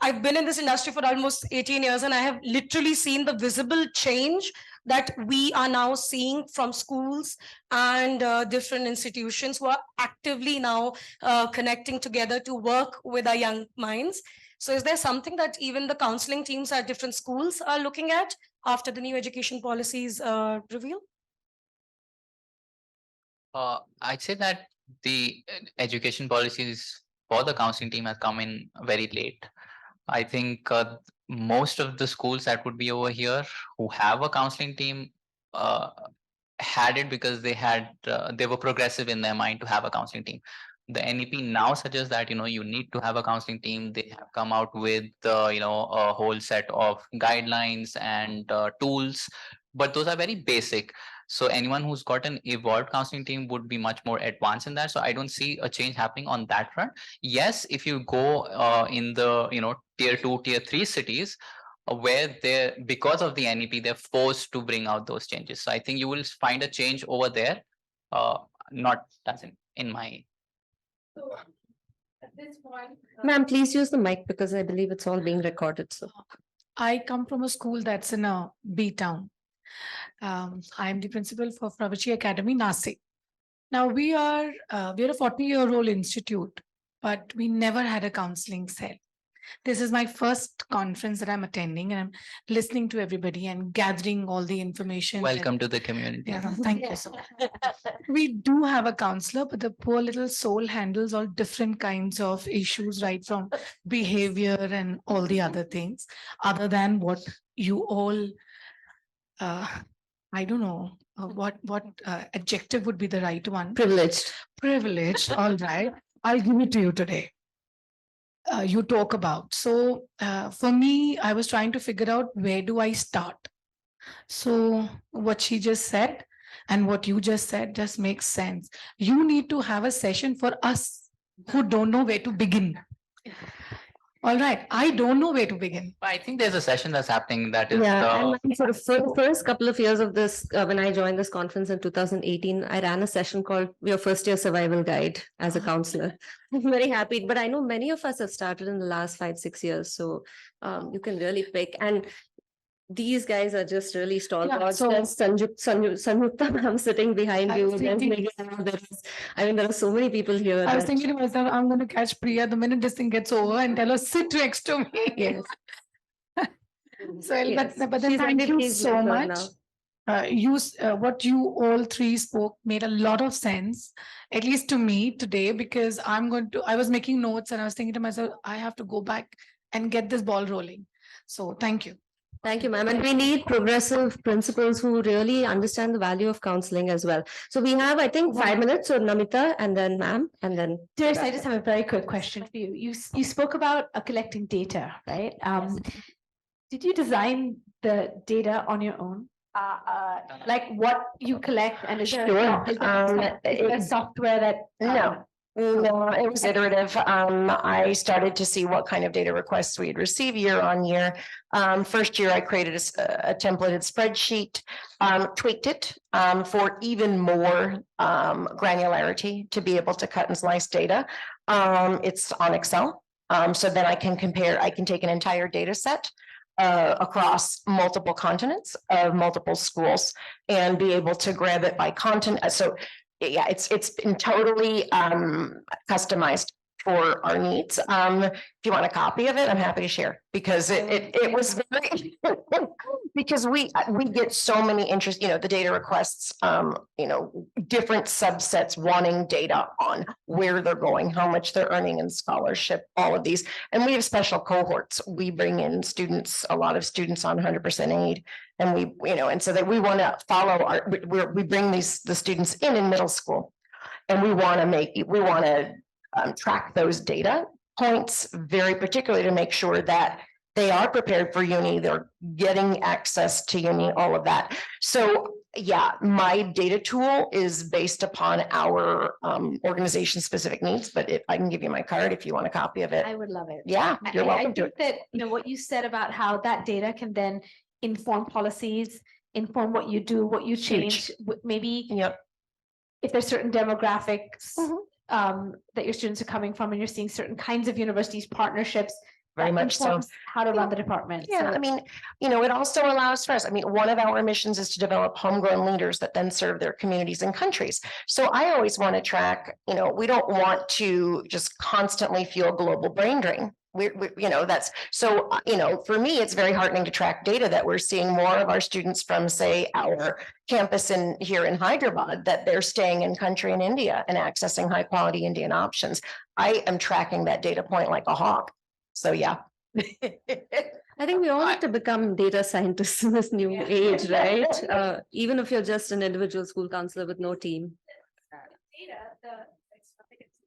S6: I've been in this industry for almost 18 years and I have literally seen the visible change that we are now seeing from schools and different institutions who are actively now connecting together to work with our young minds. So is there something that even the counseling teams at different schools are looking at after the new education policies reveal?
S3: I'd say that the education policies for the counseling team has come in very late. I think most of the schools that would be over here who have a counseling team had it because they were progressive in their mind to have a counseling team. The NEP now suggests that you need to have a counseling team. They have come out with a whole set of guidelines and tools, but those are very basic. So anyone who's got an evolved counseling team would be much more advanced in that. So I don't see a change happening on that front. Yes, if you go in the tier 2, tier 3 cities, where they're, because of the NEP, they're forced to bring out those changes. So I think you will find a change over there. Not doesn't in my.
S6: At this point,
S1: Ma'am, please use the mic because I believe it's all being recorded. So
S6: I come from a school that's in a B town. I'm the principal for Pravachi Academy, Nasik. Now we're a 40-year-old institute, but we never had a counseling cell. This is my first conference that I'm attending, and I'm listening to everybody and gathering all the information.
S3: Welcome to the community.
S6: Yeah, thank you so much. We do have a counselor, but the poor little soul handles all different kinds of issues, right from behavior and all the other things, other than what you all, I don't know, what adjective would be the right one.
S1: privileged.
S6: Privileged, all right. I'll give it to you today. You talk about. So for me, I was trying to figure out where do I start. So what she just said and what you just said just makes sense. You need to have a session for us who don't know where to begin. All right, I don't know where to begin.
S3: I think there's a session that's happening that is
S1: Yeah, and sort of first couple of years of this, when I joined this conference in 2018, I ran a session called Your First Year Survival Guide as a counselor. I'm very happy, but I know many of us have started in the last 5-6 years, so you can really pick. And these guys are just really stalwarts.
S6: so-
S1: There's Sanjukta ma'am sitting behind
S6: I
S1: you.
S6: was
S1: There's
S6: thinking-
S1: Meghna, there are so many people here.
S6: I was
S1: that-
S6: thinking to myself, I'm going to catch Priya the minute this thing gets over and tell her sit next to me.
S1: Yes.
S6: So,
S1: Yes.
S6: but then
S1: She's
S6: thank
S1: already
S6: you
S1: pleased
S6: so
S1: with her
S6: much.
S1: now.
S6: What you all three spoke made a lot of sense, at least to me today, because I was making notes and I was thinking to myself, I have to go back and get this ball rolling. So thank you.
S1: Thank you, ma'am. And we need progressive principals who really understand the value of counseling as well. So we have, I think, 5 minutes. So Namita and then ma'am and then.
S7: Doris, I just have a very quick question for you. You spoke about collecting data, right? Did you design the data on your own? Like what you collect and is there,
S4: Sure.
S7: is there software that?
S4: No, it was iterative. I started to see what kind of data requests we'd receive year on year. First year, I created a templated spreadsheet, tweaked it for even more granularity to be able to cut and slice data. It's on Excel. So then I can take an entire data set across multiple continents of multiple schools and be able to grab it by content. So yeah, it's been totally customized for our needs. If you want a copy of it, I'm happy to share because it was very because we get so many interest, the data requests, different subsets wanting data on where they're going, how much they're earning in scholarship, all of these. And we have special cohorts. We bring in students, a lot of students on 100% aid. And and so that we want to follow we bring the students in middle school. And we want to track those data points very particularly to make sure that they are prepared for uni, they're getting access to uni, all of that. So yeah, my data tool is based upon our organization specific needs, but I can give you my card if you want a copy of it.
S7: I would love it.
S4: Yeah, you're welcome to
S7: think that, what you said about how that data can then inform policies, inform what you do, what you change, maybe
S4: Yep.
S7: if there's certain demographics
S4: Mhm.
S7: that your students are coming from and you're seeing certain kinds of universities, partnerships.
S4: Very
S7: that
S4: much so.
S7: informs how to run the department.
S4: Yeah,
S7: So-
S4: I mean, it also allows for us, one of our missions is to develop homegrown leaders that then serve their communities and countries. So I always want to track, we don't want to just constantly fuel global brain drain. That's so, for me, it's very heartening to track data that we're seeing more of our students from, say, our campus here in Hyderabad, that they're staying in country in India and accessing high quality Indian options. I am tracking that data point like a hawk. So, yeah.
S1: I think we all have to become data scientists in this new age, right? Even if you're just an individual school counselor with no team.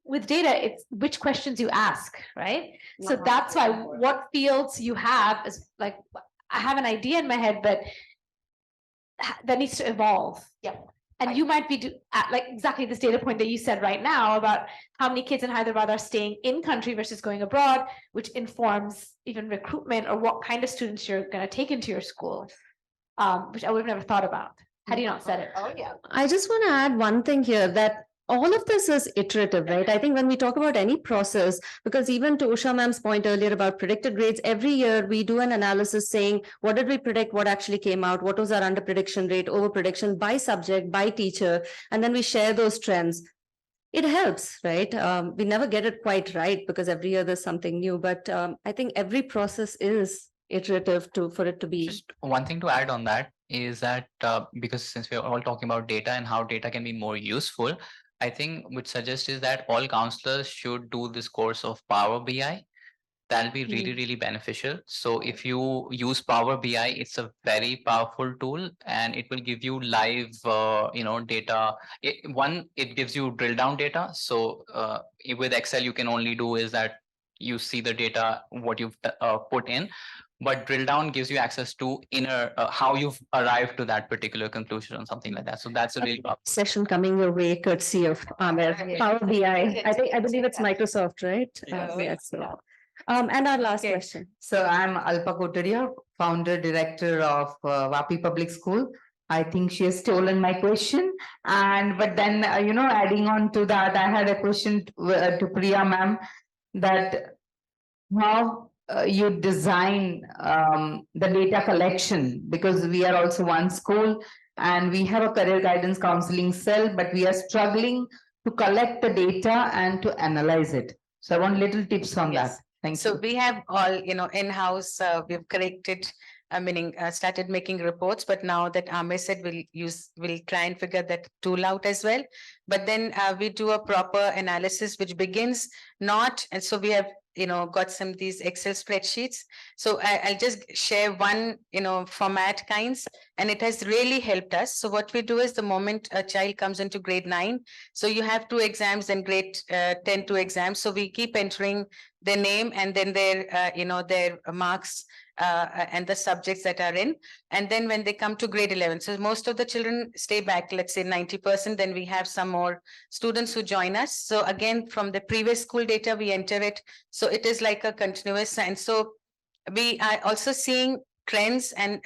S7: With data, it's which questions you ask, right? So that's why what fields you have is like, I have an idea in my head, but that needs to evolve.
S4: Yeah.
S7: And you might be at like exactly this data point that you said right now about how many kids in Hyderabad are staying in country versus going abroad, which informs even recruitment or what kind of students you're going to take into your school, which I would have never thought about had you not said it.
S4: Oh, yeah.
S1: I just want to add one thing here, that all of this is iterative, right? I think when we talk about any process, because even to Usha ma'am's point earlier about predicted grades, every year we do an analysis saying, what did we predict, what actually came out, what was our under prediction rate, over prediction by subject, by teacher, and then we share those trends. It helps, right? We never get it quite right because every year there's something new, but I think every process is iterative for it to be.
S3: Just one thing to add on that is that because since we're all talking about data and how data can be more useful, I think would suggest is that all counselors should do this course of Power BI. That'll be really beneficial. So if you use Power BI, it's a very powerful tool and it will give you live data. It gives you drill down data. So with Excel you can only do is that you see the data what you've put in, but drill down gives you access to inner how you've arrived to that particular conclusion or something like that. So that's a really powerful
S1: Session coming your way courtesy of Amir. Power BI. I believe it's Microsoft, right? Yes. So. And our last question.
S8: So I'm Alpa Kotaria, founder director of Vapi Public School. I think she has stolen my question. But then adding on to that, I had a question to Priya ma'am, that how you design the data collection, because we are also one school and we have a career guidance counseling cell, but we are struggling to collect the data and to analyze it. So I want little tips on that. Thank
S2: So
S8: you.
S2: we have all, in-house, we've corrected, meaning started making reports, but now that Amir said we'll try and figure that tool out as well. But then we do a proper analysis, which begins not, and so we have, got some of these Excel spreadsheets. So I'll just share one, format kinds, and it has really helped us. So what we do is the moment a child comes into grade 9, so you have 2 exams and grade 10 2 exams. So we keep entering their name and then their, their marks and the subjects that are in. And then when they come to grade 11, so most of the children stay back, let's say 90%, then we have some more students who join us. So again, from the previous school data, we enter it. So it is like a continuous. And so we are also seeing trends and,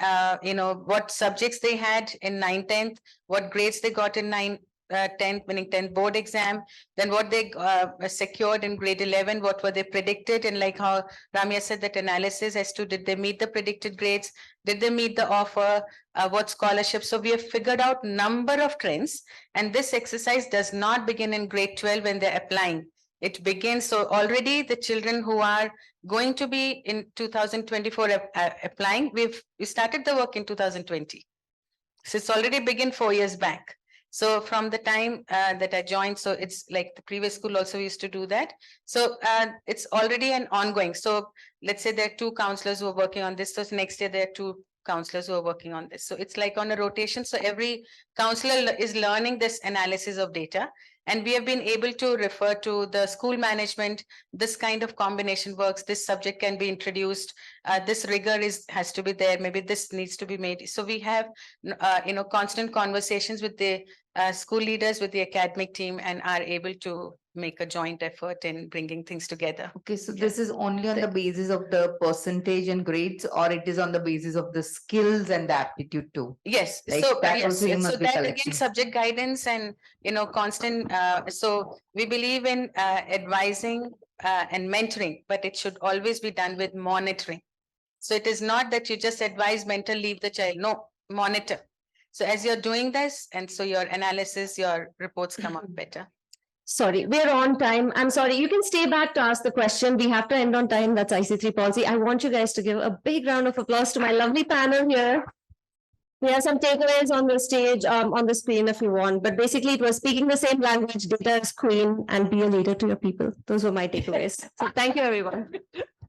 S2: what subjects they had in 9th, 10th, what grades they got in 9th, 10th, meaning 10th board exam, then what they secured in grade 11, what were they predicted, and like how Ramya said, that analysis as to did they meet the predicted grades, did they meet the offer, what scholarship. So we have figured out number of trends, and this exercise does not begin in grade 12 when they're applying. It begins, so already the children who are going to be in 2024 applying, we started the work in 2020. So it's already begun 4 years back. So from the time that I joined, so it's like the previous school also used to do that. So it's already an ongoing. So let's say there are 2 counselors who are working on this. So next year there are 2 counselors who are working on this. So it's like on a rotation. So every counselor is learning this analysis of data. And we have been able to refer to the school management, this kind of combination works, this subject can be introduced, this rigor has to be there, maybe this needs to be made. So we have, constant conversations with the school leaders, with the academic team, and are able to make a joint effort in bringing things together.
S8: Okay, so this is only on the basis of the percentage and grades, or it is on the basis of the skills and the aptitude too?
S2: Yes,
S8: Like
S2: so
S8: that
S2: yes,
S8: also you
S2: so
S8: must be
S2: that
S8: collecting.
S2: again, subject guidance and constant. So we believe in advising and mentoring, but it should always be done with monitoring. So it is not that you just advise, mentor, leave the child. No, monitor. So as you're doing this, and so your analysis, your reports come out better.
S1: Sorry, we're on time. I'm sorry. You can stay back to ask the question. We have to end on time. That's IC3 policy. I want you guys to give a big round of applause to my lovely panel here. We have some takeaways on the stage, on the screen if you want. But basically, it was speaking the same language, data is queen, and be a leader to your people. Those were my takeaways. So thank you, everyone.